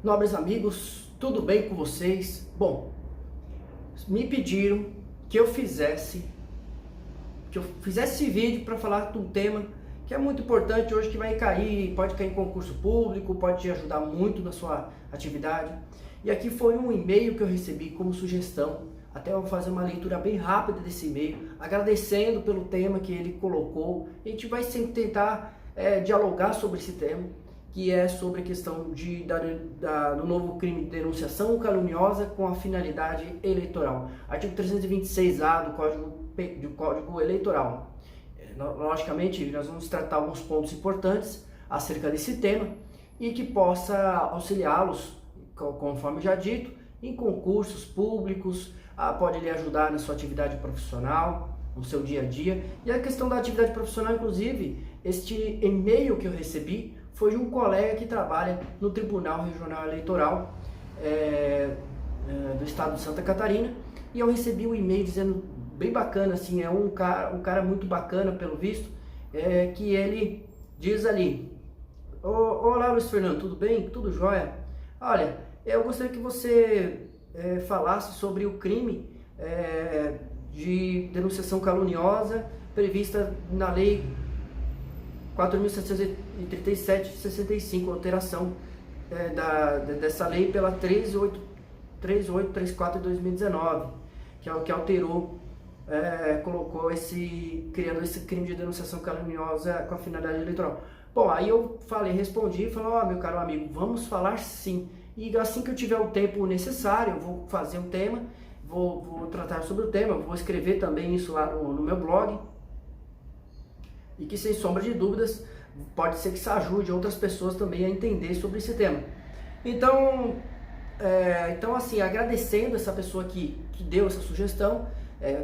Nobres amigos, tudo bem com vocês? Bom, me pediram que eu fizesse esse vídeo para falar de um tema que é muito importante hoje, que pode cair em concurso público, pode te ajudar muito na sua atividade. E aqui foi um e-mail que eu recebi como sugestão. Até eu vou fazer uma leitura bem rápida desse e-mail, agradecendo pelo tema que ele colocou. A gente vai sempre tentar dialogar sobre esse tema, que é sobre a questão do novo crime de denunciação caluniosa com a finalidade eleitoral. Artigo 326A do Código Eleitoral. Logicamente, nós vamos tratar alguns pontos importantes acerca desse tema e que possa auxiliá-los, conforme já dito, em concursos públicos, pode lhe ajudar na sua atividade profissional, no seu dia a dia. E a questão da atividade profissional, inclusive, este e-mail que eu recebi foi de um colega que trabalha no Tribunal Regional Eleitoral do estado de Santa Catarina, e eu recebi um e-mail dizendo, bem bacana, assim, é um cara muito bacana, pelo visto, que ele diz ali: Olá, Luiz Fernando, tudo bem? Tudo jóia? Olha, eu gostaria que você falasse sobre o crime de denunciação caluniosa prevista na Lei 4.737 de 65, alteração dessa lei pela 3834 de 2019, que é o que alterou, colocou criando esse crime de denunciação caluniosa com a finalidade eleitoral. Bom, aí eu respondi, meu caro amigo, vamos falar sim. E assim que eu tiver o tempo necessário, eu vou fazer um tema, vou tratar sobre o tema, vou escrever também isso lá no meu blog, e que, sem sombra de dúvidas, pode ser que isso ajude outras pessoas também a entender sobre esse tema. Então assim, agradecendo essa pessoa que deu essa sugestão,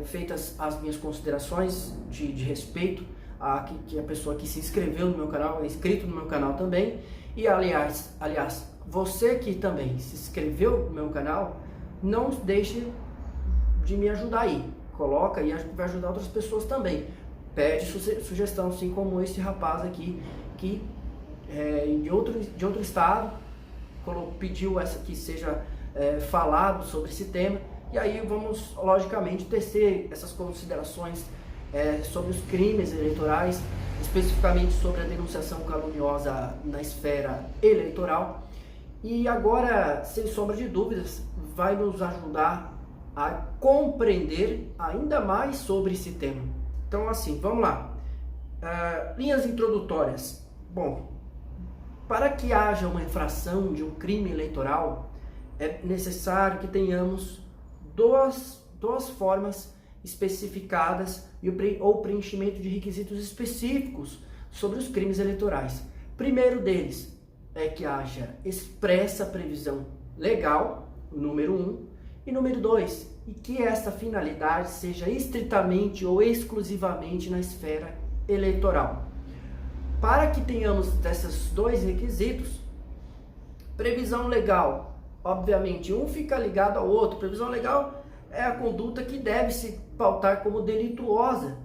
feitas as minhas considerações de respeito a pessoa que se inscreveu no meu canal, é inscrito no meu canal também. E aliás, você que também se inscreveu no meu canal, não deixe de me ajudar aí. Coloca aí, acho que vai ajudar outras pessoas também. Pede sugestão, assim como esse rapaz aqui, que de outro estado, pediu que seja falado sobre esse tema. E aí vamos, logicamente, tecer essas considerações sobre os crimes eleitorais, especificamente sobre a denunciação caluniosa na esfera eleitoral. E agora, sem sombra de dúvidas, vai nos ajudar a compreender ainda mais sobre esse tema. Então, assim, vamos lá. Linhas introdutórias. Bom, para que haja uma infração de um crime eleitoral, é necessário que tenhamos duas formas especificadas ou preenchimento de requisitos específicos sobre os crimes eleitorais. Primeiro deles é que haja expressa previsão legal, número 1, e número 2, e que essa finalidade seja estritamente ou exclusivamente na esfera eleitoral. Para que tenhamos desses dois requisitos, previsão legal, obviamente, um fica ligado ao outro. Previsão legal é a conduta que deve se pautar como delituosa,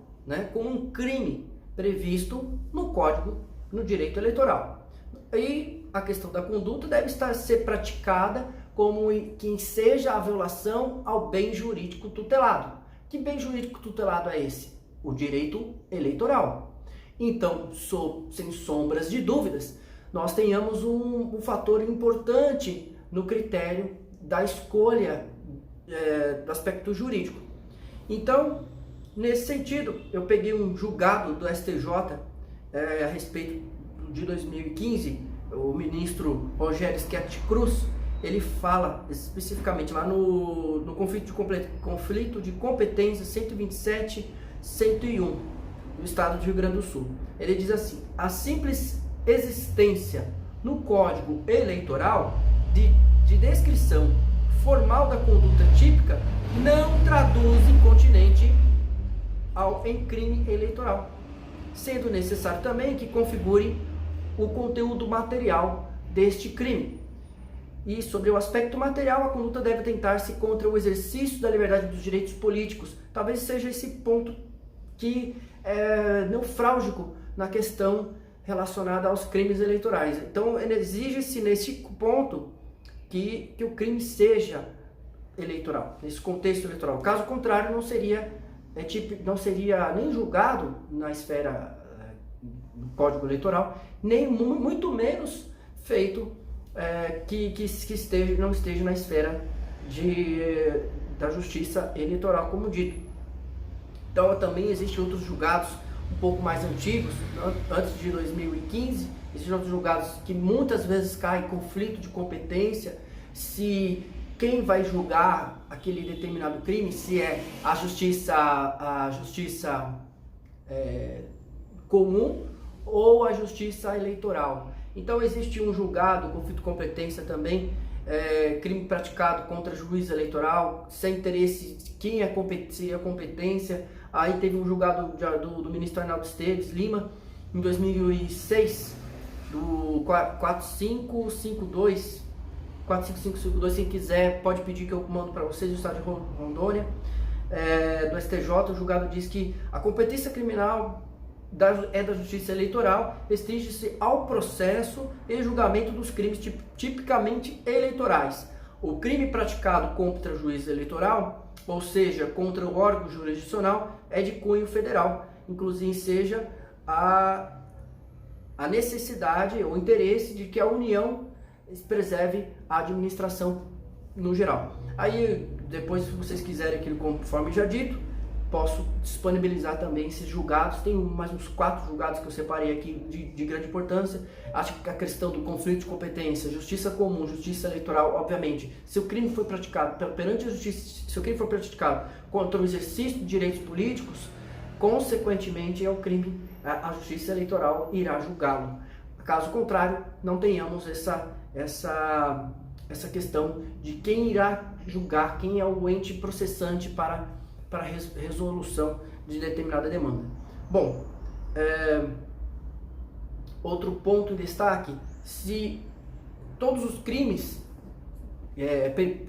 como um crime previsto no Código, no direito eleitoral. E a questão da conduta deve ser praticada como que seja a violação ao bem jurídico tutelado. Que bem jurídico tutelado é esse? O direito eleitoral. Então, sem sombras de dúvidas, nós tenhamos um fator importante no critério da escolha do aspecto jurídico. Então, nesse sentido, eu peguei um julgado do STJ a respeito de 2015, o ministro Rogério Schetti Cruz, ele fala especificamente lá no conflito de competência 127.101 do estado do Rio Grande do Sul. Ele diz assim: a simples existência no Código Eleitoral de descrição formal da conduta típica não traduz incontinente em crime eleitoral, sendo necessário também que configure o conteúdo material deste crime. E sobre o aspecto material, a conduta deve tentar-se contra o exercício da liberdade dos direitos políticos. Talvez seja esse ponto que é nevrálgico na questão relacionada aos crimes eleitorais. Então, exige-se nesse ponto que o crime seja eleitoral, nesse contexto eleitoral. Caso contrário, não seria nem julgado na esfera do Código Eleitoral, nem muito menos feito que não esteja na esfera da Justiça Eleitoral, como dito. Então também existem outros julgados um pouco mais antigos, antes de 2015, existem outros julgados que muitas vezes caem em conflito de competência, se quem vai julgar aquele determinado crime, se é a justiça comum ou a justiça eleitoral. Então existe um julgado, conflito de competência também, crime praticado contra juiz eleitoral, sem interesse de quem é competência. Aí teve um julgado do ministro Arnaldo Esteves Lima, em 2006, do 4552, quem quiser pode pedir que eu mando para vocês, do estado de Rondônia, do STJ. O julgado diz que a competência criminal da Justiça Eleitoral restringe-se ao processo e julgamento dos crimes tipicamente eleitorais. O crime praticado contra o juiz eleitoral, ou seja, contra o órgão jurisdicional, é de cunho federal, inclusive seja a necessidade ou interesse de que a União preserve a administração no geral. Aí, depois, se vocês quiserem aquilo conforme já dito, posso disponibilizar também esses julgados. Tem mais uns 4 julgados que eu separei aqui de grande importância. Acho que a questão do conflito de competência, justiça comum, justiça eleitoral, obviamente, se o crime foi praticado perante a justiça, se o crime for praticado contra o exercício de direitos políticos, consequentemente é o crime, a justiça eleitoral irá julgá-lo. Caso contrário, não tenhamos essa questão de quem irá julgar, quem é o ente processante para resolução de determinada demanda. Bom, outro ponto em destaque: se todos os crimes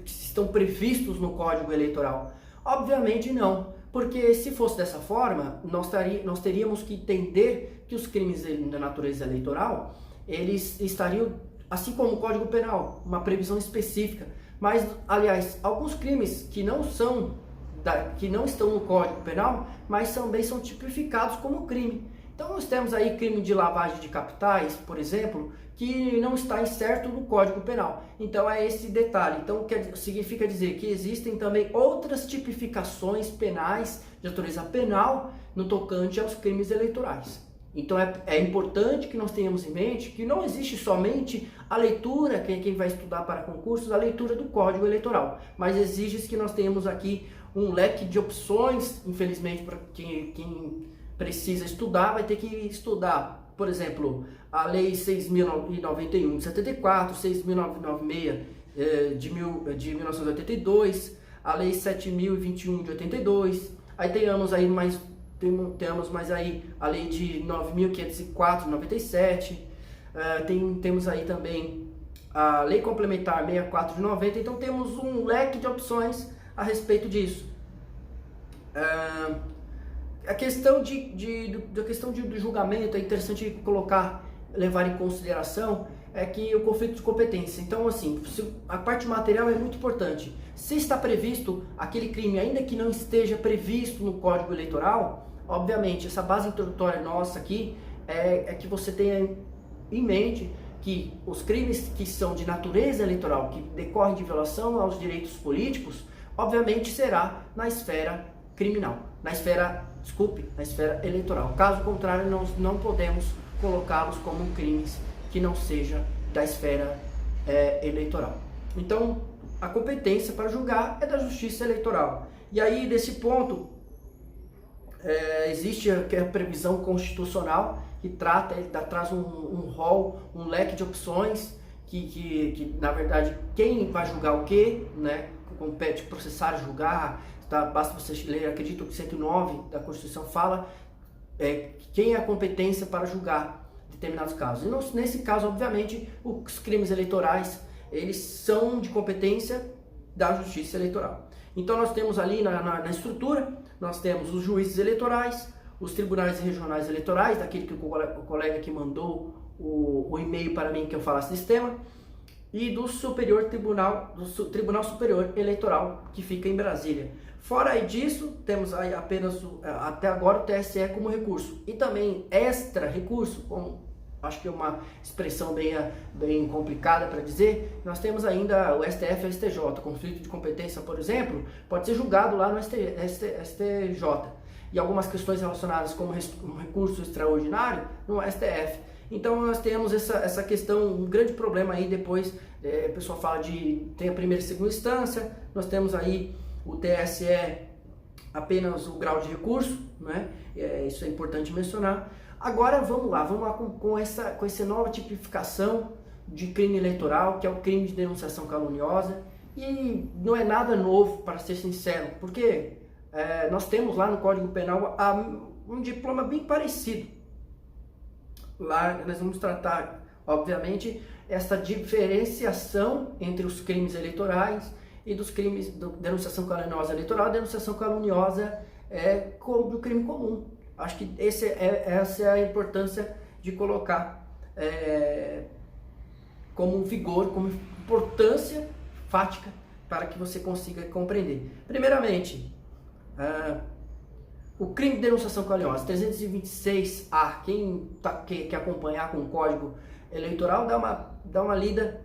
estão previstos no Código Eleitoral. Obviamente não, porque se fosse dessa forma, nós teríamos que entender que os crimes da natureza eleitoral, eles estariam, assim como o Código Penal, uma previsão específica. Mas, aliás, alguns crimes que não estão no Código Penal, mas também são tipificados como crime. Então nós temos aí crime de lavagem de capitais, por exemplo, que não está incerto no Código Penal. Então é esse detalhe. Então significa dizer que existem também outras tipificações penais, de natureza penal, no tocante aos crimes eleitorais. Então é importante que nós tenhamos em mente que não existe somente a leitura, quem vai estudar para concursos, a leitura do Código Eleitoral, mas exige que nós tenhamos aqui um leque de opções. Infelizmente, para quem precisa estudar, vai ter que estudar, por exemplo, a Lei 6.091 de 74, 6.996 de 1982, a Lei 7.021 de 82, aí temos mais aí a Lei de 9.504 de 97, temos aí também a Lei Complementar 64 de 90, então temos um leque de opções a respeito disso. A questão do julgamento é interessante levar em consideração que o conflito de competência. Então, assim, a parte material é muito importante. Se está previsto aquele crime, ainda que não esteja previsto no Código Eleitoral, obviamente, essa base introdutória nossa aqui é que você tenha em mente que os crimes que são de natureza eleitoral, que decorrem de violação aos direitos políticos, obviamente será na esfera criminal, na esfera eleitoral. Caso contrário, nós não podemos colocá-los como crimes que não seja da esfera eleitoral. Então, a competência para julgar é da Justiça Eleitoral. E aí, desse ponto, existe a previsão constitucional que traz um rol, um leque de opções que na verdade, quem vai julgar o quê, né? Compete processar e julgar. Tá? Basta você ler, acredito que 109 da Constituição fala quem é a competência para julgar determinados casos. E nesse caso, obviamente, os crimes eleitorais, eles são de competência da Justiça Eleitoral. Então nós temos ali na estrutura, nós temos os juízes eleitorais, os tribunais regionais eleitorais, daquele que o colega que mandou o e-mail para mim que eu falasse desse tema, e do Tribunal Superior Eleitoral, que fica em Brasília. Fora disso, temos aí apenas até agora o TSE como recurso, e também extra recurso, como acho que é uma expressão bem complicada para dizer, nós temos ainda o STF e o STJ, conflito de competência, por exemplo, pode ser julgado lá no STJ, e algumas questões relacionadas como um recurso extraordinário no STF. Então nós temos essa questão, um grande problema aí depois, a pessoa fala tem a primeira e segunda instância, nós temos aí o TSE apenas o grau de recurso, né? Isso é importante mencionar. Agora vamos lá com essa nova tipificação de crime eleitoral, que é o crime de denunciação caluniosa, e não é nada novo, para ser sincero, porque nós temos lá no Código Penal um diploma bem parecido. Lá nós vamos tratar, obviamente, essa diferenciação entre os crimes eleitorais e dos crimes de denunciação caluniosa eleitoral. A denunciação caluniosa é como o crime comum. Acho que essa é a importância de colocar como vigor, como importância fática para que você consiga compreender. Primeiramente, o crime de denunciação caluniosa, 326A, quem quer acompanhar com o Código Eleitoral, dá uma lida,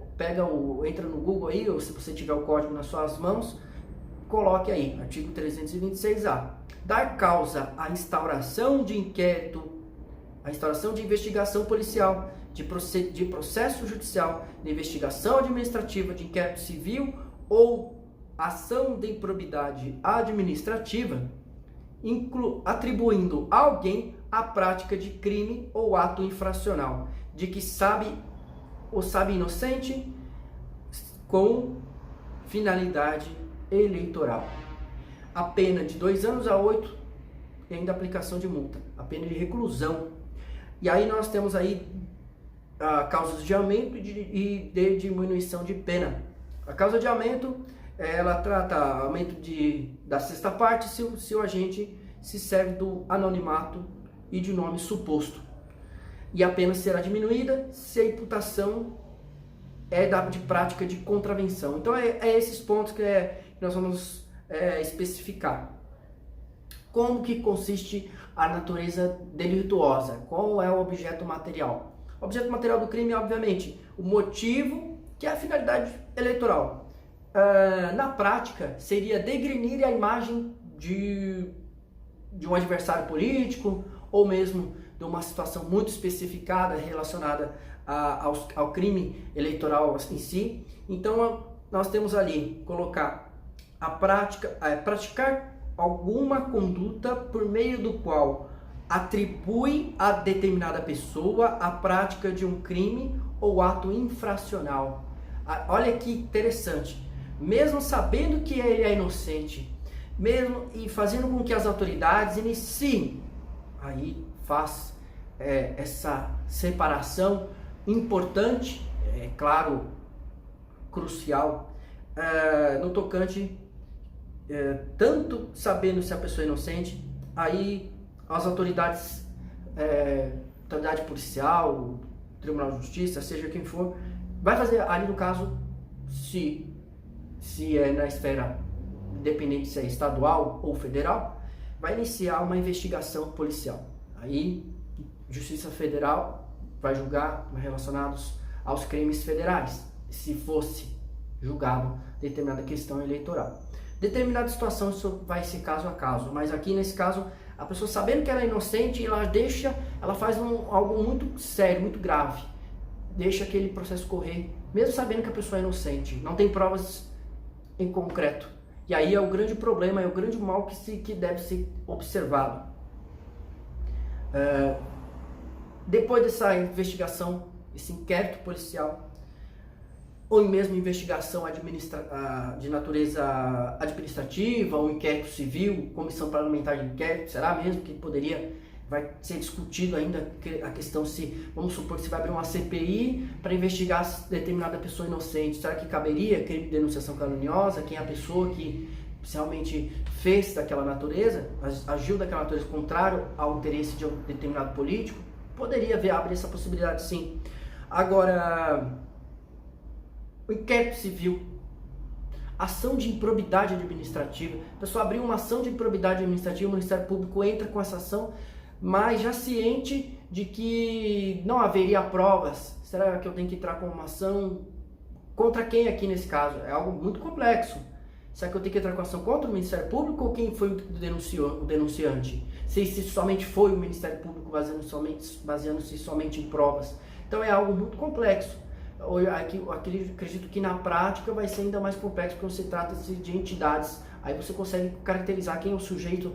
entra no Google aí, ou se você tiver o código nas suas mãos, coloque aí, artigo 326A. Dar causa à instauração de inquérito, à instauração de investigação policial, de processo judicial, de investigação administrativa, de inquérito civil ou ação de improbidade administrativa, atribuindo a alguém a prática de crime ou ato infracional, de que sabe inocente com finalidade eleitoral. A pena de 2 anos a 8 e ainda aplicação de multa, a pena de reclusão. E aí nós temos aí causas de aumento e de diminuição de pena. A causa de aumento, ela trata aumento da sexta parte se o agente se serve do anonimato e de nome suposto. E a pena será diminuída se a imputação é de prática de contravenção. Então é esses pontos que nós vamos especificar. Como que consiste a natureza delituosa? Qual é o objeto material? O objeto material do crime, obviamente, o motivo, que é a finalidade eleitoral. Na prática, seria degrenir a imagem de um adversário político, ou mesmo de uma situação muito especificada relacionada ao crime eleitoral em si. Então, nós temos ali, colocar praticar alguma conduta por meio do qual atribui a determinada pessoa a prática de um crime ou ato infracional. Olha que interessante. Mesmo sabendo que ele é inocente, mesmo e fazendo com que as autoridades iniciem, aí faz essa separação importante, claro, crucial, no tocante, tanto sabendo se a pessoa é inocente, aí as autoridades, autoridade policial, Tribunal de Justiça, seja quem for, vai fazer ali no caso, se é na esfera independente se é estadual ou federal, vai iniciar uma investigação policial. Aí, Justiça Federal vai julgar relacionados aos crimes federais, se fosse julgado determinada questão eleitoral. Determinada situação, isso vai ser caso a caso, mas aqui nesse caso, a pessoa sabendo que ela é inocente, ela faz algo muito sério, muito grave, deixa aquele processo correr, mesmo sabendo que a pessoa é inocente, não tem provas em concreto. E aí é o grande problema, é o grande mal que deve ser observado. Depois dessa investigação, esse inquérito policial, ou mesmo investigação de natureza administrativa, ou inquérito civil, comissão parlamentar de inquérito, será mesmo que vai ser discutido ainda a questão se, vamos supor que você vai abrir uma CPI para investigar determinada pessoa inocente, será que caberia crime de denunciação caluniosa, quem é a pessoa que realmente fez daquela natureza, agiu daquela natureza contrário ao interesse de um determinado político? Poderia abrir essa possibilidade, sim. Agora, o inquérito civil, ação de improbidade administrativa. A pessoa abriu uma ação de improbidade administrativa, o Ministério Público entra com essa ação, mas já ciente de que não haveria provas. Será que eu tenho que entrar com uma ação contra quem aqui nesse caso? É algo muito complexo. Será que eu tenho que entrar com ação contra o Ministério Público ou quem foi o denunciante? Se somente foi o Ministério Público baseando-se somente em provas. Então é algo muito complexo. Acredito que na prática vai ser ainda mais complexo, porque você trata-se de entidades. Aí você consegue caracterizar quem é o sujeito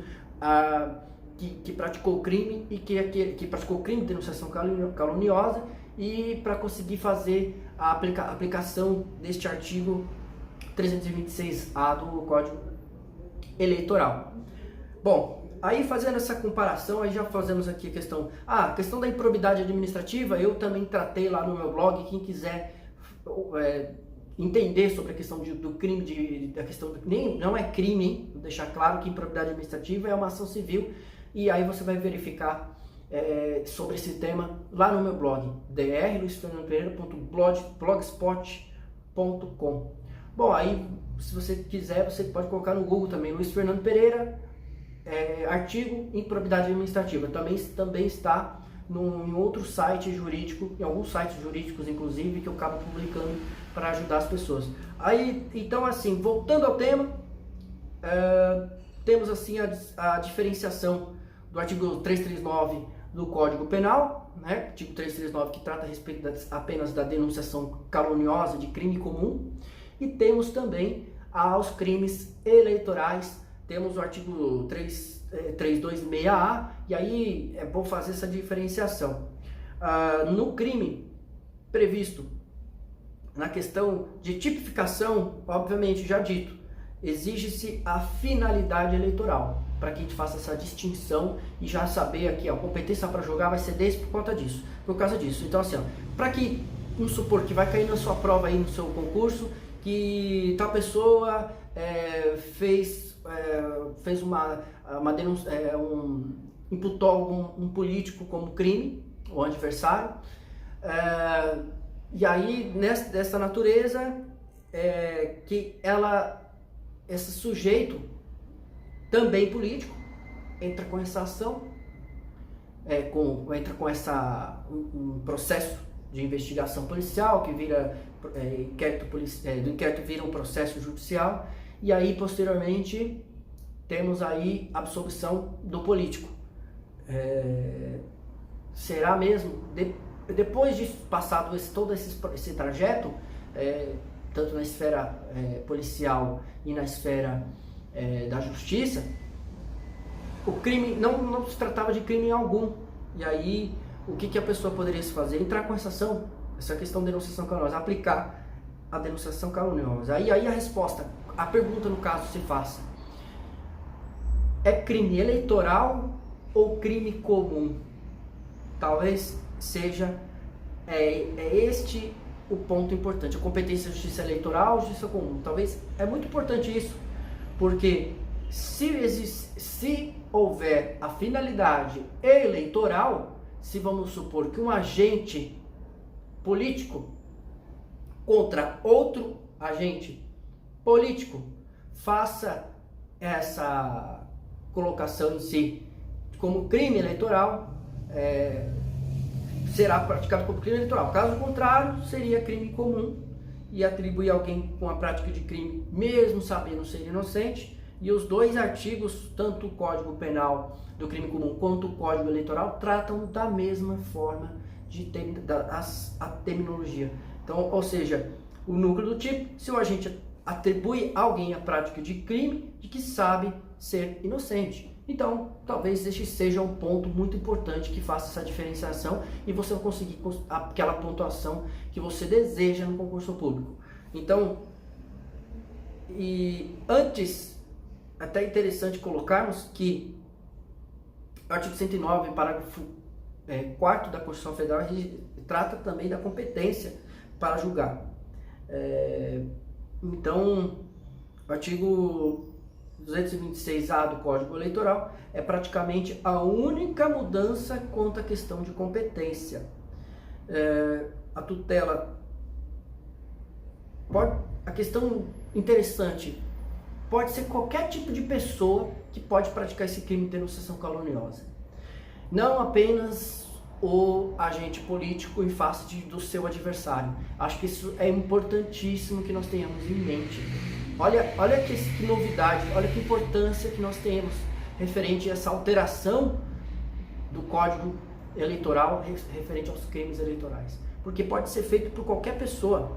que praticou o crime e que praticou o crime de denunciação caluniosa, e para conseguir fazer a aplicação deste artigo 326A do Código Eleitoral. Bom, aí fazendo essa comparação, aí já fazemos aqui a questão da improbidade administrativa. Eu também tratei lá no meu blog. Quem quiser entender sobre a questão do crime, não é crime, hein? Vou deixar claro que improbidade administrativa é uma ação civil, e aí você vai verificar sobre esse tema lá no meu blog, drluisfernandopereira.blogspot.com. Bom, aí se você quiser, você pode colocar no Google também, Luiz Fernando Pereira, artigo improbidade administrativa. Também está em outro site jurídico, em alguns sites jurídicos inclusive, que eu acabo publicando para ajudar as pessoas. Aí, então assim, voltando ao tema, temos assim a diferenciação do artigo 339 do Código Penal, né? Artigo 339, que trata a respeito apenas da denunciação caluniosa de crime comum, e temos também aos crimes eleitorais. Temos o artigo 326A, e aí é bom fazer essa diferenciação. No crime previsto na questão de tipificação, obviamente, já dito, exige-se a finalidade eleitoral, para que a gente faça essa distinção e já saber aqui, a competência para julgar vai ser por causa disso. Então assim, para que, vamos supor que vai cair na sua prova aí, no seu concurso, que tal pessoa fez uma denúncia, imputou um político como crime, o adversário, e aí dessa natureza, que esse sujeito, também político, entra com essa ação, entra com um processo de investigação policial, que vira do inquérito vira um processo judicial, e aí posteriormente temos aí a absolvição do político. Será mesmo, depois de passado todo esse trajeto, tanto na esfera policial e na esfera da justiça, o crime não se tratava de crime algum. E aí, o que a pessoa poderia se fazer? Entrar com essa ação, essa questão de denunciação caluniosa, aplicar a denunciação caluniosa. Aí a resposta, a pergunta no caso se faz: é crime eleitoral ou crime comum? Talvez seja este o ponto importante. A competência da justiça eleitoral, justiça comum. Talvez é muito importante isso, porque se houver a finalidade eleitoral, se vamos supor que um agente político contra outro agente político faça essa colocação em si como crime eleitoral, será praticado como crime eleitoral. Caso contrário, seria crime comum, e atribuir alguém com a prática de crime, mesmo sabendo ser inocente. E os dois artigos, tanto o Código Penal do crime comum quanto o Código Eleitoral, tratam da mesma forma a terminologia. Então, ou seja, o núcleo do tipo, se o agente atribui a alguém a prática de crime de que sabe ser inocente. Então, talvez este seja um ponto muito importante que faça essa diferenciação e você vai conseguir aquela pontuação que você deseja no concurso público. Então, e antes, até interessante colocarmos que o artigo 109, parágrafo 4º da Constituição Federal, trata também da competência para julgar. Então, o artigo 226A do Código Eleitoral é praticamente a única mudança quanto à questão de competência. A tutela a questão interessante, pode ser qualquer tipo de pessoa que pode praticar esse crime de denunciação caluniosa. Não apenas o agente político em face do seu adversário. Acho que isso é importantíssimo que nós tenhamos em mente. Olha que novidade, olha que importância que nós temos referente a essa alteração do Código Eleitoral referente aos crimes eleitorais. Porque pode ser feito por qualquer pessoa.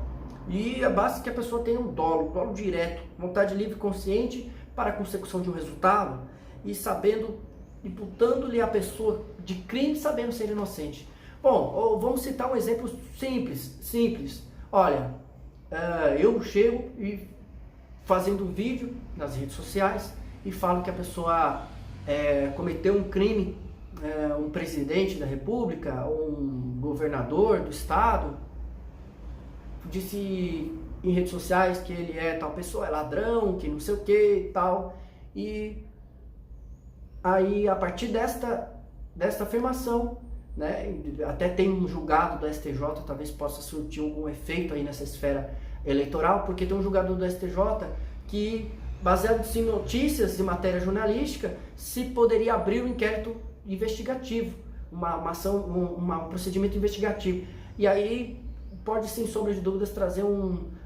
E basta que a pessoa tenha um dolo direto, vontade livre e consciente para a consecução de um resultado e sabendo, imputando-lhe a pessoa de crime sabendo ser inocente. Bom, vamos citar um exemplo simples. Olha, eu chego e fazendo um vídeo nas redes sociais e falo que a pessoa cometeu um crime, um presidente da república, um governador do estado, disse em redes sociais que ele é tal pessoa, é ladrão, que não sei o que e tal, e aí a partir desta afirmação, né, até tem um julgado do STJ, talvez possa surtir algum efeito aí nessa esfera eleitoral, porque tem um julgado do STJ que, baseado em notícias e matéria jornalística, se poderia abrir um inquérito investigativo, uma ação, um procedimento investigativo, e aí pode, sem sombra de dúvidas, trazer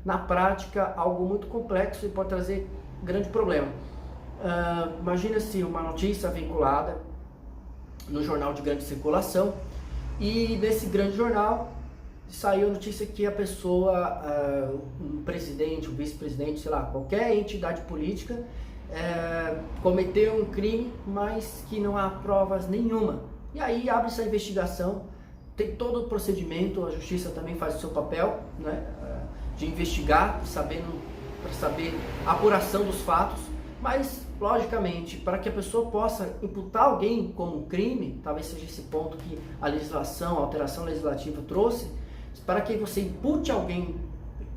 na prática algo muito complexo e pode trazer grande problema. Imagina-se uma notícia vinculada no jornal de grande circulação e desse grande jornal saiu a notícia que a pessoa, um presidente, um vice-presidente, sei lá, qualquer entidade política cometeu um crime, mas que não há provas nenhuma. E aí abre essa investigação, tem todo o procedimento, a justiça também faz o seu papel, né, de investigar, para saber a apuração dos fatos, mas, logicamente, para que a pessoa possa imputar alguém como crime, talvez seja esse ponto que a legislação, a alteração legislativa trouxe, para que você impute alguém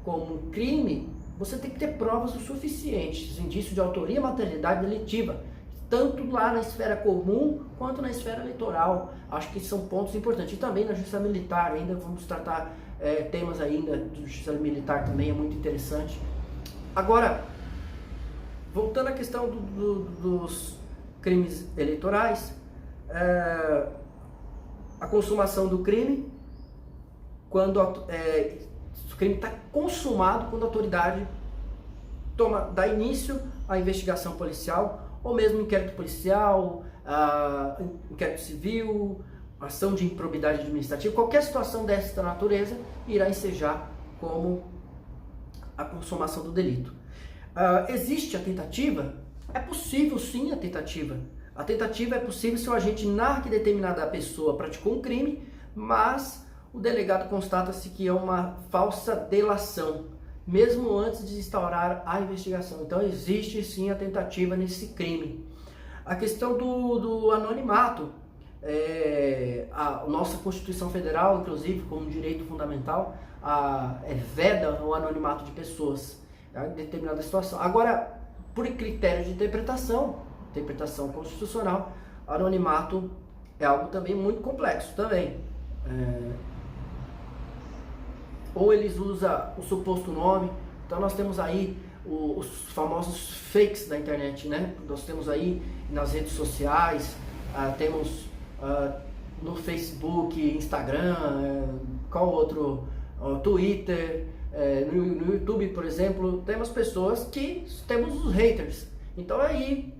como crime, você tem que ter provas o suficientes, indícios de autoria e materialidade delitiva, tanto lá na esfera comum quanto na esfera eleitoral. Acho que são pontos importantes. E também na justiça militar, ainda vamos tratar temas ainda de justiça militar também, é muito interessante. Agora, voltando à questão dos crimes eleitorais, a consumação do crime, quando o crime está consumado, quando a autoridade dá início à investigação policial, ou mesmo inquérito policial, inquérito civil, ação de improbidade administrativa, qualquer situação dessa natureza irá ensejar como a consumação do delito. Existe a tentativa? É possível sim a tentativa. A tentativa é possível se o agente narra que determinada pessoa praticou um crime, mas o delegado constata-se que é uma falsa delação, mesmo antes de instaurar a investigação. Então existe sim a tentativa nesse crime. A questão do anonimato, a nossa Constituição Federal, inclusive, como direito fundamental, veda o anonimato de pessoas em determinada situação. Agora, por critério de interpretação constitucional, anonimato é algo também muito complexo também. Ou eles usam o suposto nome, então nós temos aí os famosos fakes da internet, né? Nós temos aí nas redes sociais, temos no Facebook, Instagram, qual outro, Twitter, no YouTube, por exemplo, temos pessoas que temos os haters. Então aí,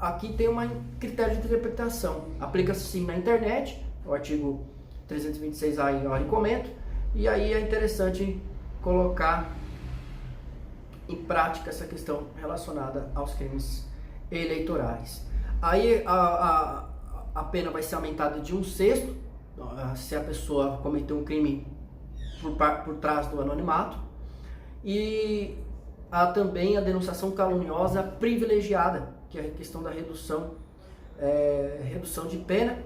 aqui tem um critério de interpretação, aplica-se sim na internet, o artigo 326A eu comento, e aí é interessante colocar em prática essa questão relacionada aos crimes eleitorais. Aí a pena vai ser aumentada de 1/6 se a pessoa cometeu um crime por trás do anonimato, e há também a denunciação caluniosa privilegiada, que é a questão da redução de pena.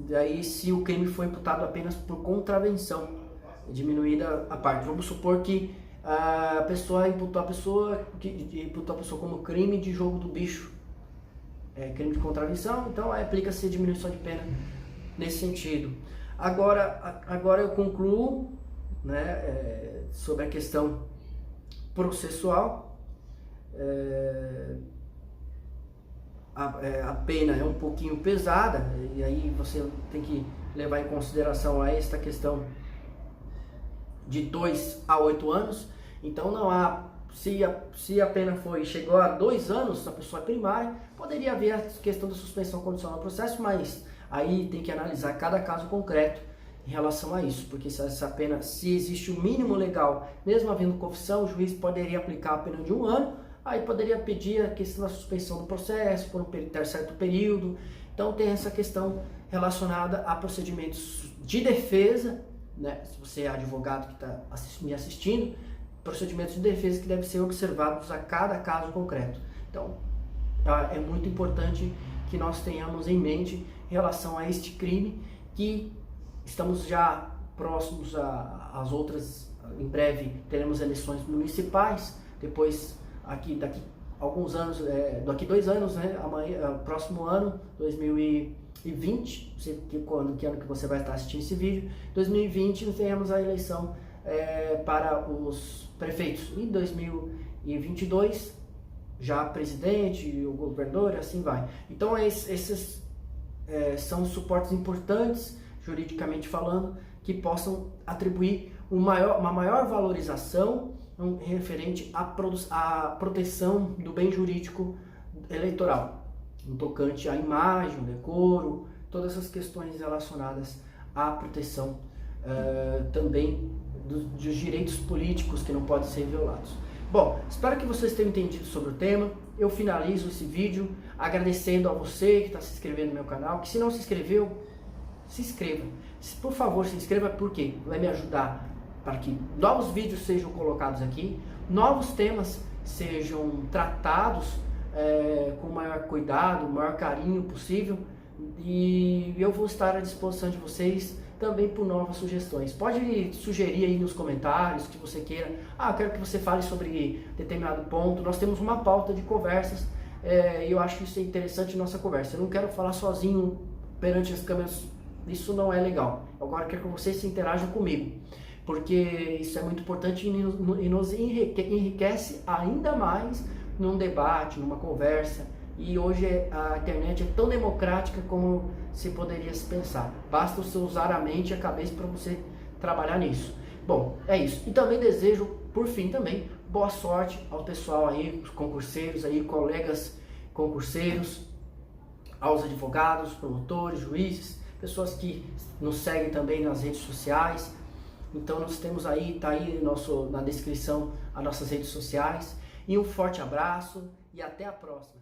Daí, se o crime foi imputado apenas por contravenção, diminuída a parte. Vamos supor que a pessoa imputou a pessoa como crime de jogo do bicho, crime de contravenção, então aplica-se diminuição de pena nesse sentido. Agora eu concluo, né, sobre a questão processual. A pena é um pouquinho pesada, e aí você tem que levar em consideração esta questão de 2 a 8 anos. Então não há, se a pena chegou a 2 anos, a pessoa é primária, poderia haver a questão da suspensão condicional do processo, mas aí tem que analisar cada caso concreto em relação a isso, porque se essa pena, se existe o mínimo legal, mesmo havendo confissão, o juiz poderia aplicar a pena de 1 ano, aí poderia pedir a questão da suspensão do processo por um certo período. Então tem essa questão relacionada a procedimentos de defesa, né? Se você é advogado que está me assistindo, procedimentos de defesa que devem ser observados a cada caso concreto. Então é muito importante que nós tenhamos em mente em relação a este crime, que estamos já próximos às outras. Em breve teremos eleições municipais, depois daqui alguns anos, daqui 2 anos, né, próximo ano, 2020, não sei que ano que você vai estar assistindo esse vídeo, 2020 nós teremos a eleição para os prefeitos, em 2022 já presidente, o governador, e assim vai. Então esses são suportes importantes, juridicamente falando, que possam atribuir uma maior valorização referente à proteção do bem jurídico eleitoral, no tocante à imagem, decoro, todas essas questões relacionadas à proteção também dos direitos políticos que não podem ser violados. Bom, espero que vocês tenham entendido sobre o tema. Eu finalizo esse vídeo agradecendo a você que está se inscrevendo no meu canal, que se não se inscreveu, se inscreva. Por favor, se inscreva, porque vai me ajudar para que novos vídeos sejam colocados aqui, novos temas sejam tratados com o maior cuidado, o maior carinho possível, e eu vou estar à disposição de vocês também por novas sugestões. Pode sugerir aí nos comentários que você queira. Eu quero que você fale sobre determinado ponto. Nós temos uma pauta de conversas e eu acho isso interessante nossa conversa. Eu não quero falar sozinho perante as câmeras, isso não é legal. Agora eu quero que vocês se interajam comigo, porque isso é muito importante e nos enriquece ainda mais num debate, numa conversa. E hoje a internet é tão democrática como se poderia se pensar. Basta você usar a mente e a cabeça para você trabalhar nisso. Bom, é isso. E também desejo, por fim também, boa sorte ao pessoal aí, os concurseiros aí, colegas concurseiros, aos advogados, promotores, juízes, pessoas que nos seguem também nas redes sociais. Então nós temos aí, tá aí na descrição as nossas redes sociais. E um forte abraço e até a próxima.